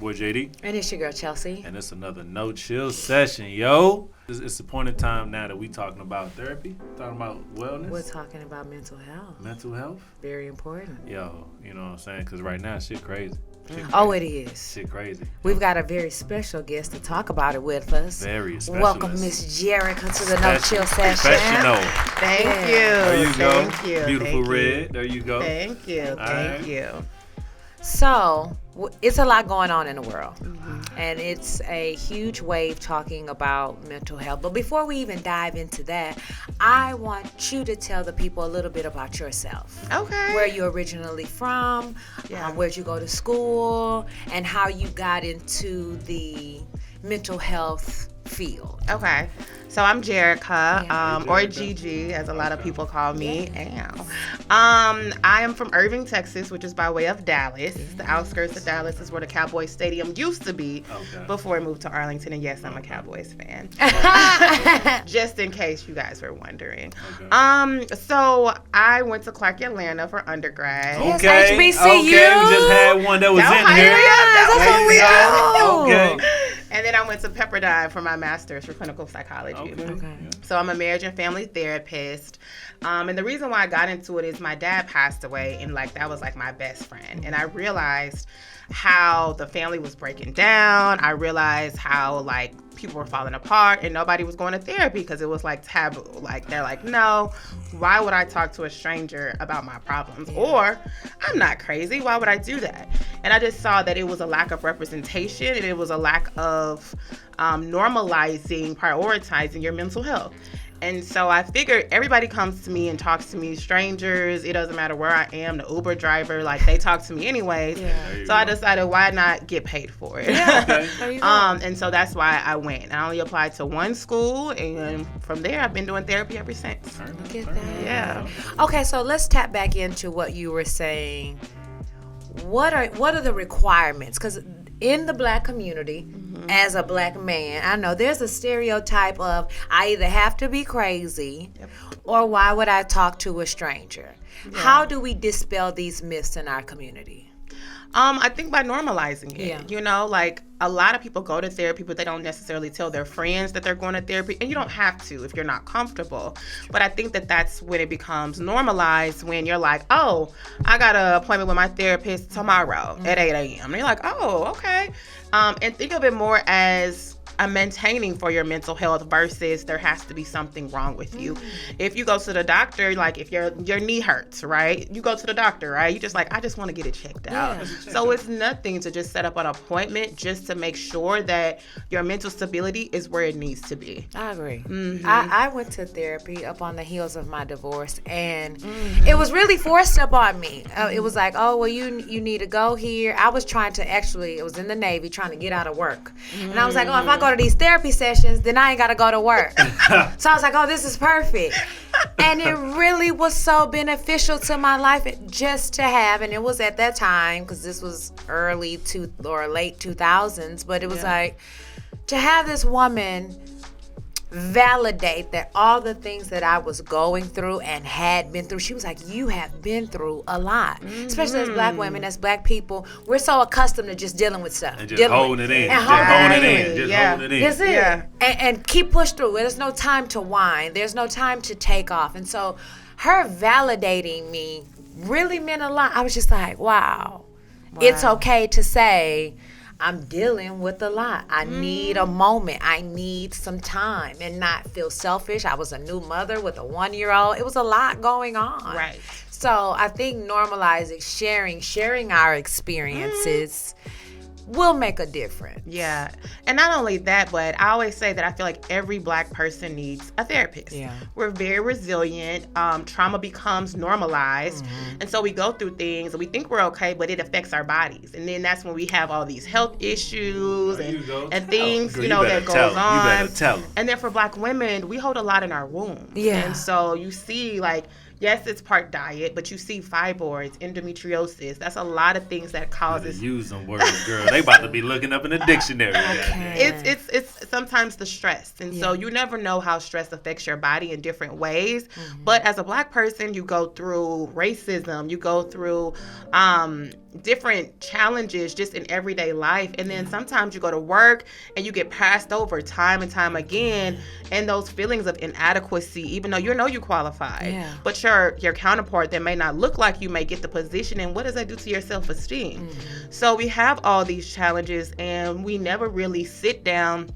boy JD. And it's your girl Chelcye. And it's another NoChill session, yo. It's the point in time now that we talking about therapy, talking about wellness. We're talking about mental health. Mental health? Very important. Yo, you know what I'm saying? Because right now, shit crazy. Oh, it is. Shit crazy. We've got a very special guest to talk about it with us. Very special. Welcome, Miss Gerreka, to the NoChill session. Professional. Thank you. There you go. Thank you. Beautiful Thank red. You. There you go. Thank you. Thank you. So, it's a lot going on in the world. And it's a huge wave talking about mental health. But before we even dive into that, I want you to tell the people a little bit about yourself. Okay. Where you're originally from, where'd you go to school, and how you got into the mental health field. Okay. So I'm Gerreka, or GiGi, as a lot of people call me. I am from Irving, Texas, which is by way of Dallas. The outskirts of Dallas is where the Cowboys Stadium used to be before it moved to Arlington. And yes, I'm a Cowboys fan. Just in case you guys were wondering. So I went to Clark, Atlanta for undergrad. Yes, HBCU. We just had one that was in here. That's what we do. Okay. And then I went to Pepperdine for my master's for clinical psychology. Okay. So I'm a marriage and family therapist. And the reason why I got into it is my dad passed away, and that was my best friend. And I realized how the family was breaking down. I realized how people were falling apart and nobody was going to therapy because it was taboo. They're like, no, why would I talk to a stranger about my problems? Or I'm not crazy. Why would I do that? And I just saw that it was a lack of representation, and it was a lack of normalizing, prioritizing your mental health. And so I figured everybody comes to me and talks to me, strangers, it doesn't matter where I am, the Uber driver, they talk to me anyways. So I decided, why not get paid for it? And so that's why I went. I only applied to one school, and from there I've been doing therapy ever since. Look at that. Yeah. Okay, so let's tap back into what you were saying. What are the requirements? Because in the Black community, as a Black man, I know there's a stereotype of I either have to be crazy or why would I talk to a stranger? How do we dispel these myths in our community? I think by normalizing it. A lot of people go to therapy, but they don't necessarily tell their friends that they're going to therapy. And you don't have to if you're not comfortable. But I think that that's when it becomes normalized, when you're like, oh, I got an appointment with my therapist tomorrow at 8 a.m. And you're like, oh, okay. And think of it more as a maintaining for your mental health versus there has to be something wrong with you. If you go to the doctor, if your knee hurts, right? You go to the doctor, right? You just I just want to get it checked out. So it's nothing to just set up an appointment just to make sure that your mental stability is where it needs to be. I agree. I went to therapy up on the heels of my divorce, and it was really forced upon me. It was you need to go here. I was trying to it was in the Navy, trying to get out of work. And I was like, if I go to these therapy sessions, then I ain't got to go to work. So I was like, this is perfect. And it really was so beneficial to my life just to have, and it was at that time, because this was late 2000s, but it was to have this woman validate that all the things that I was going through and had been through, she was like, you have been through a lot. Especially as Black women, as Black people, we're so accustomed to just dealing with stuff. And just holding it in. Just holding it in. That's it. Yeah. And keep push through. There's no time to whine. There's no time to take off. And so her validating me really meant a lot. I was just like, wow. It's okay to say, I'm dealing with a lot. I need a moment. I need some time and not feel selfish. I was a new mother with a 1-year-old. It was a lot going on. Right. So I think normalizing, sharing our experiences will make a difference. Yeah. And not only that, but I always say that I feel like every Black person needs a therapist. Yeah. We're very resilient. Trauma becomes normalized. And so we go through things and we think we're okay, but it affects our bodies. And then that's when we have all these health issues and things, that goes on. You better tell them. And then for Black women, we hold a lot in our womb. Yeah. And so you see yes, it's part diet, but you see fibroids, endometriosis. That's a lot of things that causes. Use them words, girl. They about to be looking up in the dictionary. It's sometimes the stress, and so you never know how stress affects your body in different ways. But as a Black person, you go through racism, you go through different challenges just in everyday life. And then sometimes you go to work and you get passed over time and time again, and those feelings of inadequacy, even though you know you qualified, but your counterpart that may not look like you may get the position, and what does that do to your self-esteem? So we have all these challenges, and we never really sit down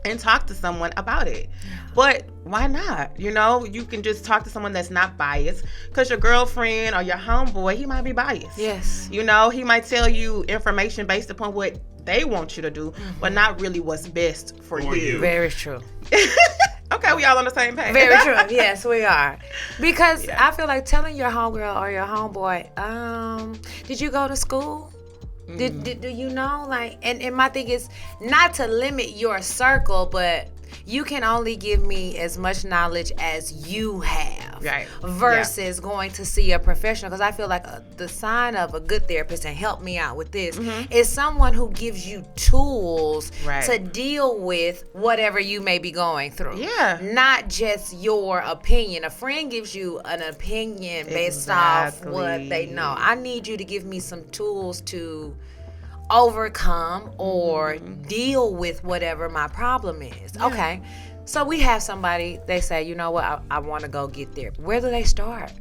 and talk to someone about it. But why not? You know, you can just talk to someone that's not biased, because your girlfriend or your homeboy, he might be biased. Yes. You know, he might tell you information based upon what they want you to do, but not really what's best for you. Very true. Okay, we all on the same page. Very true. Yes, we are. Because I feel like telling your homegirl or your homeboy, did you go to school? Do you know? Like, and my thing is not to limit your circle, but you can only give me as much knowledge as you have, right? Versus going to see a professional. Because I feel like the sign of a good therapist, and help me out with this, is someone who gives you tools to deal with whatever you may be going through. Yeah. Not just your opinion. A friend gives you an opinion based off what they know. I need you to give me some tools to overcome or deal with whatever my problem is. Okay. So we have somebody, they say, you know what, I want to go get there. Where do they start?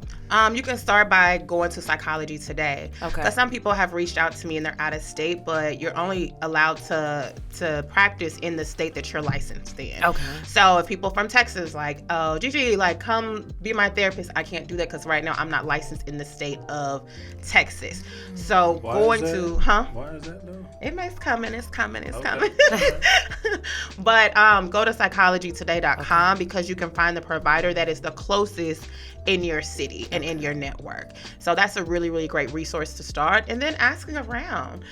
You can start by going to Psychology Today. Okay. Because some people have reached out to me and they're out of state, but you're only allowed to practice in the state that you're licensed in. Okay. So if people from Texas, like, oh, GiGi, like, come be my therapist, I can't do that because right now I'm not licensed in the state of Texas. So Why is that though? It's coming. But go to psychologytoday.com because you can find the provider that is the closest in your city and in your network. So that's a really, really great resource to start. And then asking around.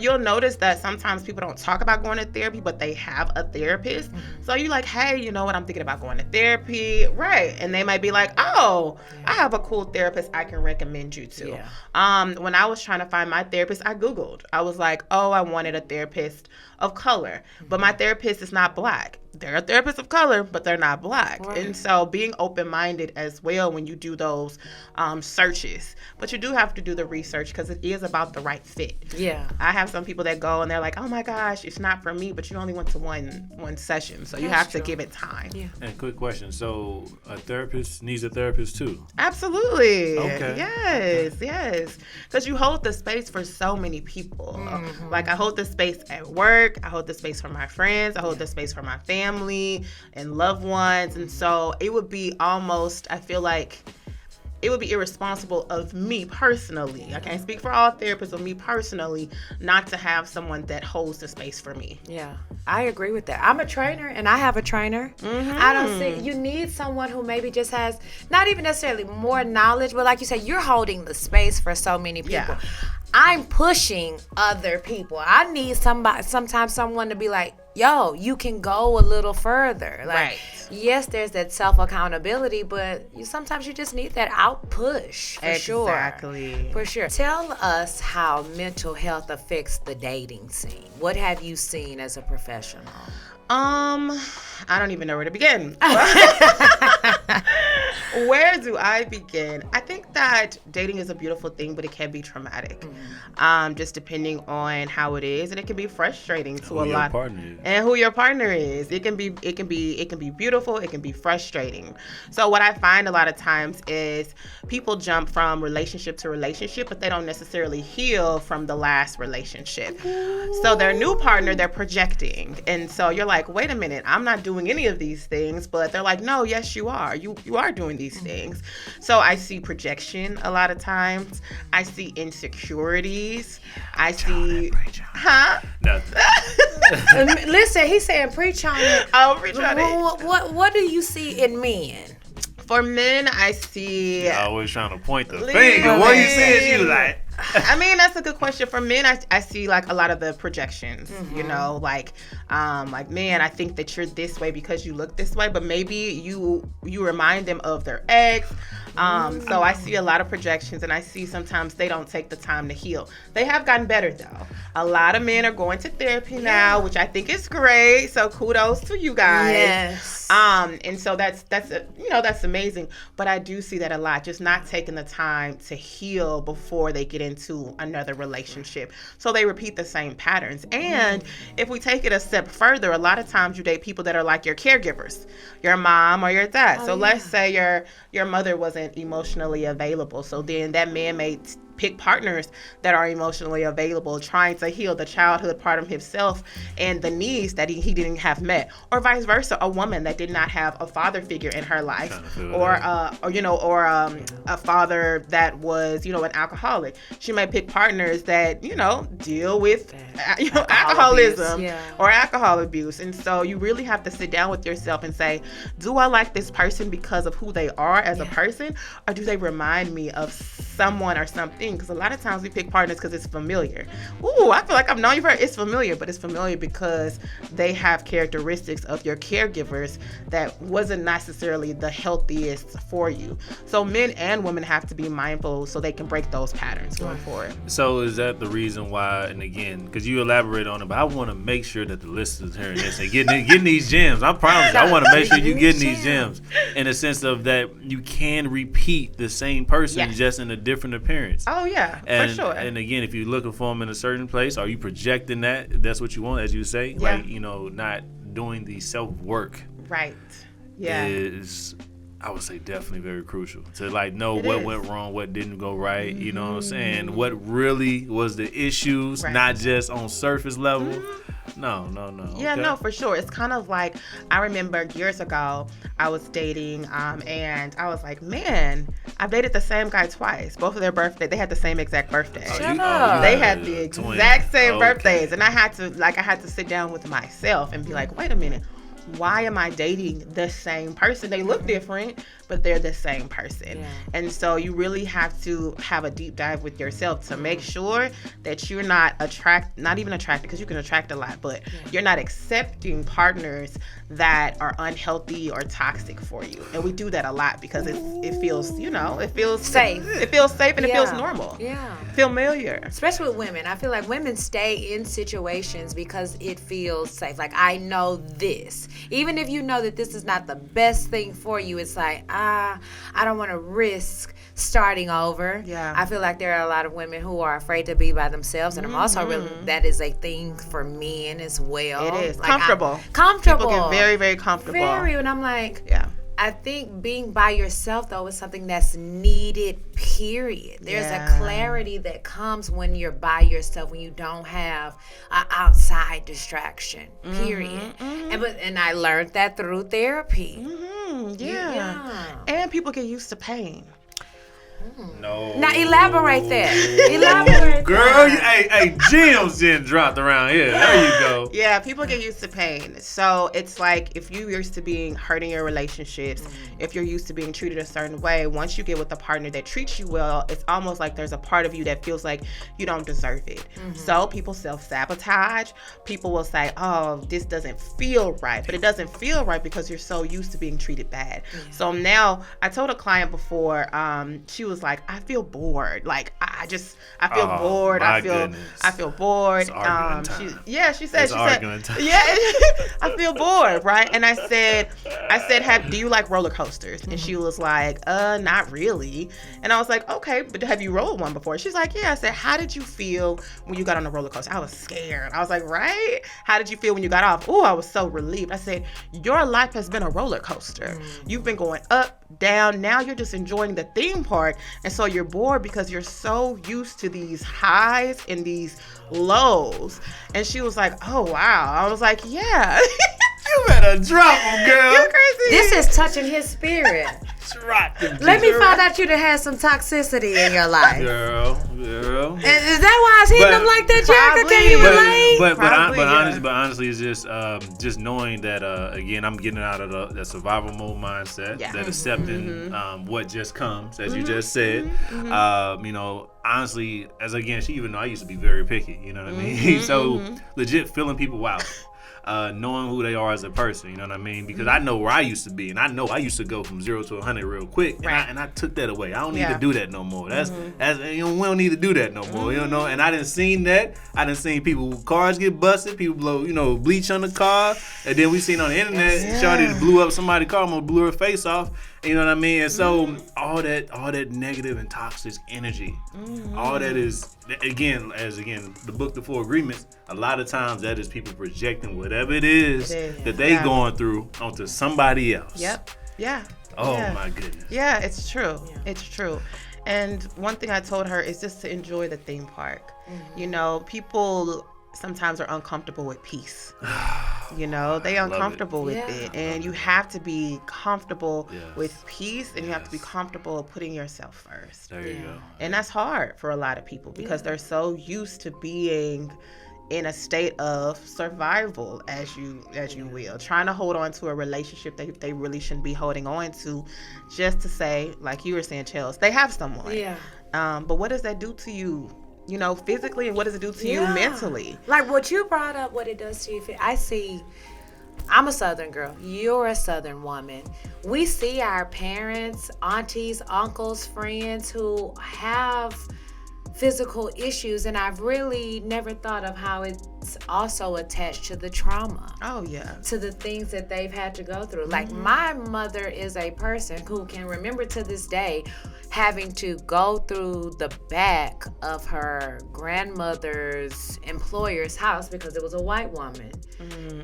You'll notice that sometimes people don't talk about going to therapy, but they have a therapist. So you're like, hey, you know what, I'm thinking about going to therapy. Right. And they might be like, oh, I have a cool therapist I can recommend you to. When I was trying to find my therapist, I Googled. I was like, oh, I wanted a therapist of color, but my therapist is not Black. They're a therapist of color, but they're not Black. Right. And so being open-minded as well when you do those searches. But you do have to do the research because it is about the right fit. Yeah. I have some people that go and they're like, oh my gosh, it's not for me, but you only went to one session. So you have to give it time. Yeah. And quick question. So a therapist needs a therapist too? Absolutely. Okay. Yes. Because you hold the space for so many people. Like I hold the space at work. I hold the space for my friends. I hold the space for my family and loved ones. And so it would be almost, I feel like, it would be irresponsible of me personally. I can't speak for all therapists, but me personally, not to have someone that holds the space for me. Yeah, I agree with that. I'm a trainer and I have a trainer. I don't see, you need someone who maybe just has, not even necessarily more knowledge, but like you said, you're holding the space for so many people. Yeah. I'm pushing other people. I need sometimes someone to be like, yo, you can go a little further. Like, yes, there's that self-accountability, but sometimes you just need that out push, for sure. Exactly. For sure. Tell us how mental health affects the dating scene. What have you seen as a professional? I don't even know where to begin. Where do I begin? I think that dating is a beautiful thing, but it can be traumatic. Just depending on how it is, and it can be frustrating to a lot. And who your partner is. It can be beautiful. It can be frustrating. So what I find a lot of times is people jump from relationship to relationship, but they don't necessarily heal from the last relationship. So their new partner, they're projecting, and so you're like, wait a minute, I'm not doing any of these things, but they're like, no, yes, you are. You are doing these things. So I see projection a lot of times. I see insecurities. I see, Nothing. Listen, he's saying preach on it. Oh, preach on it. What do you see in men? For men, I see. You're always trying to point the finger. What you saying? You like? I mean, that's a good question. For men, I see like a lot of the projections, you know, like, man, I think that you're this way because you look this way, but maybe you remind them of their ex. So I see a lot of projections, and I see sometimes they don't take the time to heal. They have gotten better though. A lot of men are going to therapy now, which I think is great. So kudos to you guys. Yes. And so that's amazing. But I do see that a lot, just not taking the time to heal before they get into another relationship. So they repeat the same patterns. And if we take it a step further, a lot of times you date people that are like your caregivers, your mom or your dad. Let's say your mother wasn't emotionally available. So then that man may pick partners that are emotionally available, trying to heal the childhood part of himself and the needs that he didn't have met, or vice versa, a woman that did not have a father figure in her life, or a father that was an alcoholic. She may pick partners that deal with alcoholism or alcohol abuse. And so you really have to sit down with yourself and say, do I like this person because of who they are as a person, or do they remind me of someone or something? Because a lot of times we pick partners because it's familiar. Ooh, I feel like I've known you forever. It's familiar, but it's familiar because they have characteristics of your caregivers that wasn't necessarily the healthiest for you. So men and women have to be mindful so they can break those patterns going forward. So is that the reason why, and again, because you elaborate on it, but I want to make sure that the listeners hearing this and getting these gems. I promise you, I want to make sure you getting these gems in the sense of that you can repeat the same person just in a different appearance. Oh yeah, for sure. And again, if you're looking for them in a certain place, are you projecting that's what you want, as you say? Yeah. Like, not doing the self-work. Right. Yeah. Is, I would say, definitely very crucial to know what went wrong, what didn't go right, you know what I'm saying? What really was the issues, not just on surface level. No. Yeah, no, for sure. It's kind of like, I remember years ago, I was dating, and I was like, man, I've dated the same guy twice. Both of their birthday, they had the same exact birthday. They had the exact same birthdays. And I had to sit down with myself and be like, wait a minute. Why am I dating the same person? They look different, but they're the same person. Yeah. And so you really have to have a deep dive with yourself to make sure that you're not even attracted, because you can attract a lot, but you're not accepting partners that are unhealthy or toxic for you. And we do that a lot because it feels safe. It feels safe and it feels normal. Yeah. Familiar. Especially with women. I feel like women stay in situations because it feels safe. Like, I know this. Even if you know that this is not the best thing for you, it's like, I don't want to risk starting over. Yeah. I feel like there are a lot of women who are afraid to be by themselves, and I'm also really, that is a thing for men as well. It is. Like, comfortable. Comfortable. People get very, very comfortable. And I'm like, I think being by yourself, though, is something that's needed, period. There's a clarity that comes when you're by yourself, when you don't have an outside distraction, period. And I learned that through therapy. And people get used to pain. No. Now elaborate that. Girl, hey, gems getting dropped around here. There you go. Yeah, people get used to pain. So it's like, if you're used to being hurt in your relationships, if you're used to being treated a certain way, once you get with a partner that treats you well, it's almost like there's a part of you that feels like you don't deserve it. So people self-sabotage. People will say, oh, this doesn't feel right. But it doesn't feel right because you're so used to being treated bad. So now, I told a client before, she was like, I feel bored. Like, I feel bored. I feel bored. She said, I feel bored, right? And I said, do you like roller coasters? And she was like, not really. And I was like, okay, but have you rolled one before? She's like, yeah. I said, how did you feel when you got on a roller coaster? I was scared. I was like, right? How did you feel when you got off? Oh, I was so relieved. I said, your life has been a roller coaster. You've been going up, down. Now you're just enjoying the theme park. And so you're bored because you're so used to these highs and these lows. And she was like, oh, wow. I was like, yeah. You better drop him, girl. You're crazy. This is touching his spirit. Let me find out you done had some toxicity in your life. Girl. Is that why I was hitting them like that, Gerreka? Can you relate? But honestly, it's just knowing that, again, I'm getting out of the survival mode mindset, that accepting what just comes, as you just said. Honestly, as again, she even know I used to be very picky, you know what I mean? So legit filling people out. knowing who they are as a person. You know what I mean? Because I know where I used to be, and I know I used to go from 0 to 100 real quick, and I took that away. I don't need to do that no more. That's we don't need to do that no more. You know, and I done seen that. I done seen people cars get busted, people blow bleach on the car, and then we seen on the internet, shawty blew up somebody's car, almost blew her face off. You know what I mean? And so all that negative and toxic energy, all that is again the book, The 4 Agreements. A lot of times that is people projecting whatever it is that they going through onto somebody else. Yep. Yeah. Oh my goodness. Yeah, it's true. Yeah. It's true. And one thing I told her is just to enjoy the theme park. You know, people sometimes are uncomfortable with peace. You know, they uncomfortable with it. And you have to be comfortable with peace, and you have to be comfortable putting yourself first. There you go. And that's hard for a lot of people because they're so used to being in a state of survival, as you will, trying to hold on to a relationship that they really shouldn't be holding on to, just to say, like you were saying, Chelsea, they have someone. Yeah. But what does that do to you? You know, physically, and what does it do to you mentally? Like what you brought up, what it does to you. I'm a Southern girl. You're a Southern woman. We see our parents, aunties, uncles, friends who have physical issues, and I've really never thought of how it's also attached to the trauma. Oh, yeah. To the things that they've had to go through. Like my mother is a person who can remember to this day having to go through the back of her grandmother's employer's house because it was a white woman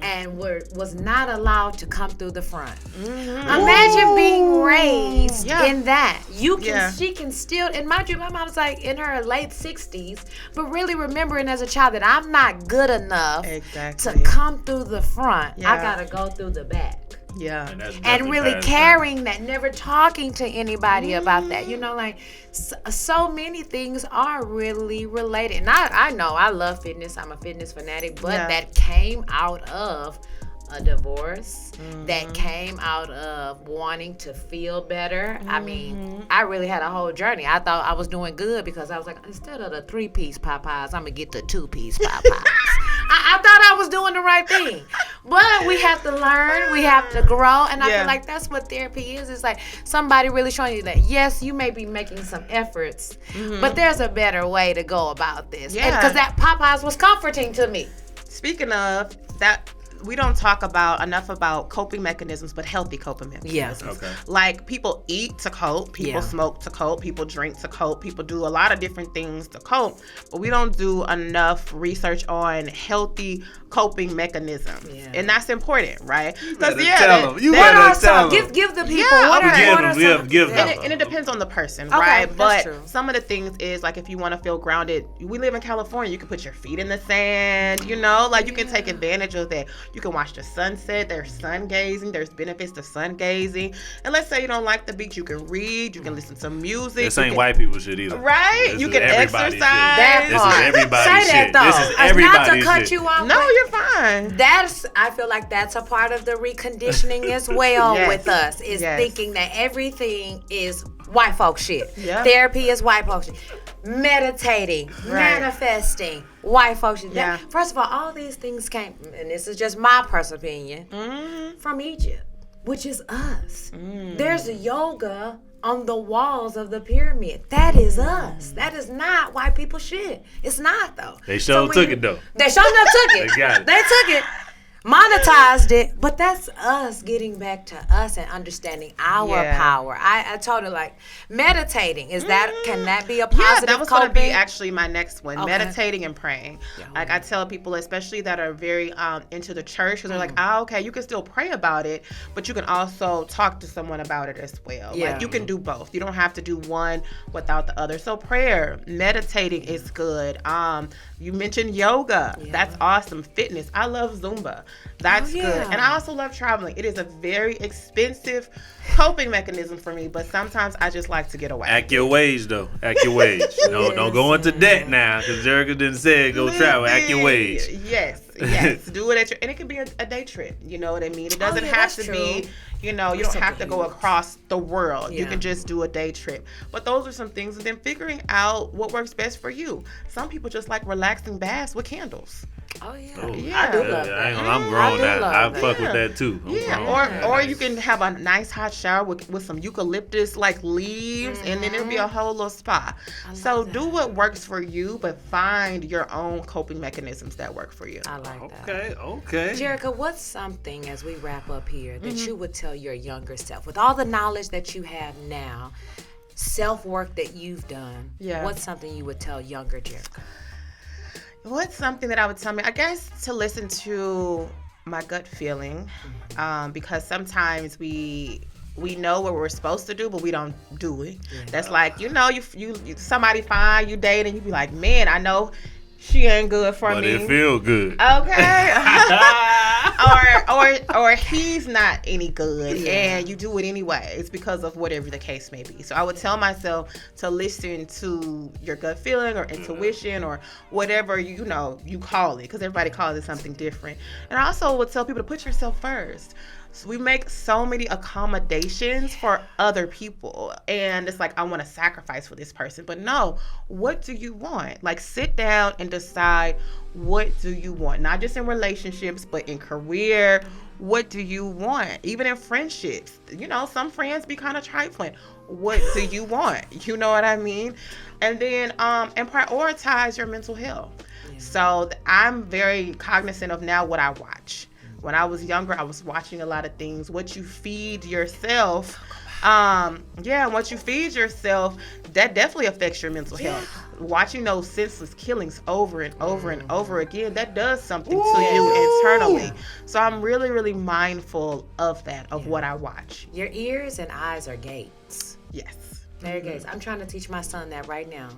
and was not allowed to come through the front. Imagine being raised in that. She can still, and mind you, my mom's like in her late 60s, but really remembering as a child that I'm not good enough to come through the front. I gotta go through the back. Yeah. And really carrying that, never talking to anybody about that. You know, like so many things are really related. And I know I love fitness. I'm a fitness fanatic, but that came out of a divorce, that came out of wanting to feel better. I mean, I really had a whole journey. I thought I was doing good because I was like, instead of the 3-piece Popeyes, I'm gonna get the 2-piece Popeyes. I thought I was doing the right thing. But we have to learn, we have to grow, and I feel like that's what therapy is. It's like somebody really showing you that, yes, you may be making some efforts, but there's a better way to go about this. Because that Popeyes was comforting to me. Speaking of that, we don't talk enough about coping mechanisms, but healthy coping mechanisms. Like people eat to cope, people smoke to cope, people drink to cope, people do a lot of different things to cope, but we don't do enough research on healthy coping mechanisms. And that's important, right? Because tell them. You better tell them. Give the people. What are some? Give them. And it depends on the person, right? But some of the things is like if you want to feel grounded, we live in California, you can put your feet in the sand, you know, like you can take advantage of that. You can watch the sunset. There's sun gazing. There's benefits to sun gazing. And let's say you don't like the beach, you can read. You can listen to music. This ain't white people shit either. Right? You can exercise. This is everybody's shit. This is everybody's shit. Not to cut you off. No, you're fine. I feel like that's a part of the reconditioning as well with us. Is thinking that everything is white folk shit. Therapy is white folk shit. Meditating, manifesting, white folks. First of all these things came, and this is just my personal opinion, from Egypt, which is us. There's a yoga on the walls of the pyramid. That is us. That is not white people shit. It's not, though. They sure took it, though. They sure enough took it. They got it. They took it. Monetized it, but that's us getting back to us and understanding our power. I told her, like, meditating, can that be a positive that was coping? going to be actually my next one. Meditating and praying. Like I tell people, especially that are very into the church, because they're like, okay, you can still pray about it, but you can also talk to someone about it as well. Like you can do both. You don't have to do one without the other. So prayer, meditating is good. You mentioned yoga. That's awesome. Fitness. I love Zumba. That's good. And I also love traveling. It is a very expensive coping mechanism for me, but sometimes I just like to get away. Act your wage, though. Act your wage. Don't go into debt now, because Gerreka didn't say go travel. Act your wage. Yes. Do it and it can be a day trip. You know what I mean? It doesn't have to be, you don't have to go across the world. You can just do a day trip. But those are some things. And then figuring out what works best for you. Some people just like relaxing baths with candles. Oh yeah. Oh, Yeah. I do love that. I'm grown now. I that. fuck with that too. I'm grown. Or you can have a nice hot shower with some eucalyptus like leaves, and then it'll be a whole little spa. So do what works for you, but find your own coping mechanisms that work for you. I like that. Okay. Gerreka, what's something as we wrap up here that you would tell your younger self with all the knowledge that you have now, self-work that you've done? Yeah. What's something you would tell younger Gerreka? What's something that I would tell me? I guess to listen to my gut feeling, because sometimes we know what we're supposed to do, but we don't do it. Yeah. That's like, you somebody find you dating, you be like, man, I know she ain't good for me. But it feel good. Okay. or he's not any good, and you do it anyway. It's because of whatever the case may be. So I would tell myself to listen to your gut feeling or intuition or whatever you call it, because everybody calls it something different. And I also would tell people to put yourself first. So we make so many accommodations for other people, and it's like, I want to sacrifice for this person. But no, what do you want? Like, sit down and decide, what do you want? Not just in relationships, but in career. What do you want? Even in friendships, some friends be kind of trifling. What do you want? You know what I mean? And then and prioritize your mental health. So I'm very cognizant of now what I watch. When I was younger, I was watching a lot of things. What you feed yourself, what you feed yourself, that definitely affects your mental health. Watching those senseless killings over and over and over again, that does something to you internally. So I'm really, really mindful of that, of what I watch. Your ears and eyes are gates. Yes. There it goes. I'm trying to teach my son that right now.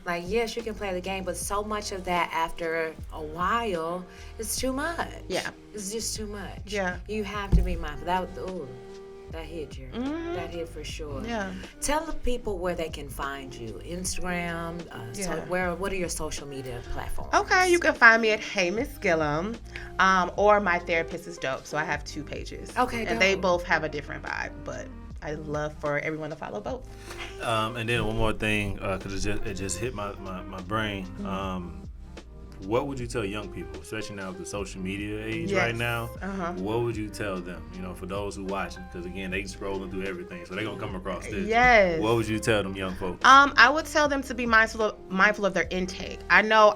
Like, yes, you can play the game, but so much of that after a while, it's too much. Yeah. It's just too much. Yeah. You have to be mindful. That hit you. That hit for sure. Yeah. Tell the people where they can find you. Instagram, what are your social media platforms? Okay, you can find me at Hey Miss Gilliam, or My Therapist is Dope. So I have 2 pages. Okay, and they both have a different vibe, but I'd love for everyone to follow both. And then one more thing, because it just hit my brain. What would you tell young people, especially now with the social media age right now? What would you tell them? For those who watching, because again, they scrolling through everything, so they're gonna come across this. Yes. What would you tell them young folks? I would tell them to be mindful of their intake. I know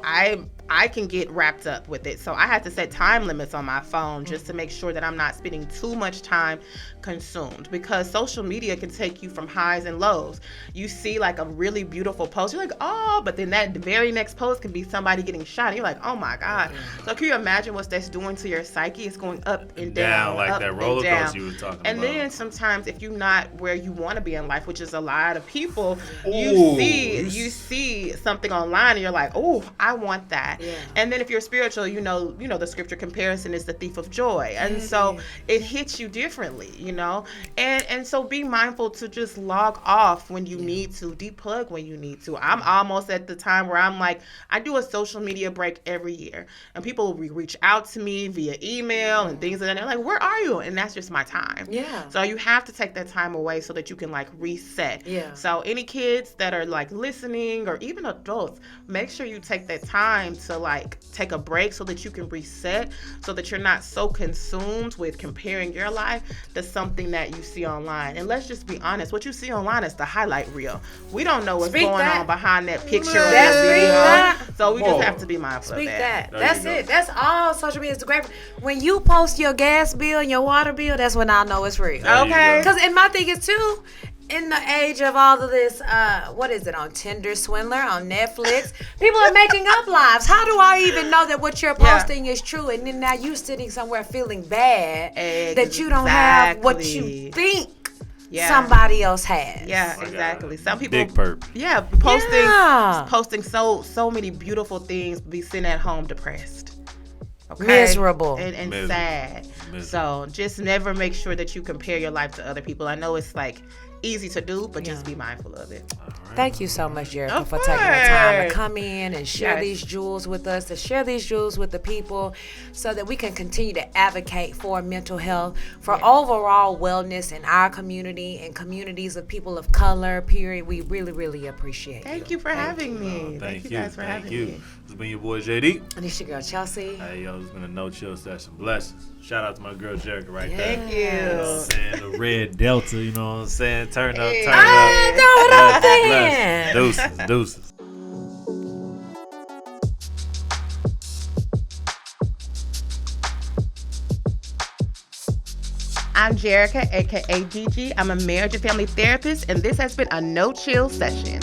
I can get wrapped up with it, so I had to set time limits on my phone just to make sure that I'm not spending too much time consumed, because social media can take you from highs and lows. You see like a really beautiful post, you're like, oh, but then that very next post can be somebody getting shot, and you're like, oh my God. So can you imagine what that's doing to your psyche? It's going up and down, like up that roller and coaster you were talking and about. then sometimes if you're not where you want to be in life, which is a lot of people, you see something online and you're like, oh, I want that. And then if you're spiritual, the scripture comparison is the thief of joy, and so it hits you differently, and so be mindful to just log off when you need to, deplug when you need to. I'm almost at the time where I'm like, I do a social media break every year, and people will reach out to me via email and things, and they're like, where are you? And that's just my time. So you have to take that time away so that you can like reset. So any kids that are like listening, or even adults, make sure you take that time to like take a break so that you can reset, so that you're not so consumed with comparing your life to something that you see online. And let's just be honest, what you see online is the highlight reel. We don't know what's going on behind that picture or that video. So we just have to be mindful of that. That's it. That's all social media is great. When you post your gas bill and your water bill, that's when I know it's real. Okay. Because and my thing is too, in the age of all of this, what is it, on Tinder Swindler, on Netflix, people are making up lives. How do I even know that what you're posting is true? And then now you sitting somewhere feeling bad that you don't have what you think somebody else has. Yeah, exactly. Some people, big perp. Yeah, posting so many beautiful things, be sitting at home depressed. Okay? Miserable. And sad. So just never make sure that you compare your life to other people. I know it's like easy to do, but just be mindful of it. Thank you so much, Gerreka, Of for taking the time to course. come in and share these jewels with us, to share these jewels with the people so that we can continue to advocate for mental health, for overall wellness in our community and communities of people of color, period. We really, really appreciate Thank you for having me. Thank you guys for having me. It's been your boy, JD. And it's your girl, Chelcye. Hey, yo, it's been a no-chill session. Blessings. Shout out to my girl, Gerreka, right there. Thank you. You know what I'm saying? The red Delta, you know what I'm saying? Turn up, turn Ah, up. throw it up Blessings, then. blessings. Deuces. I'm Gerreka, aka GiGi. I'm a marriage and family therapist, and this has been a no chill session.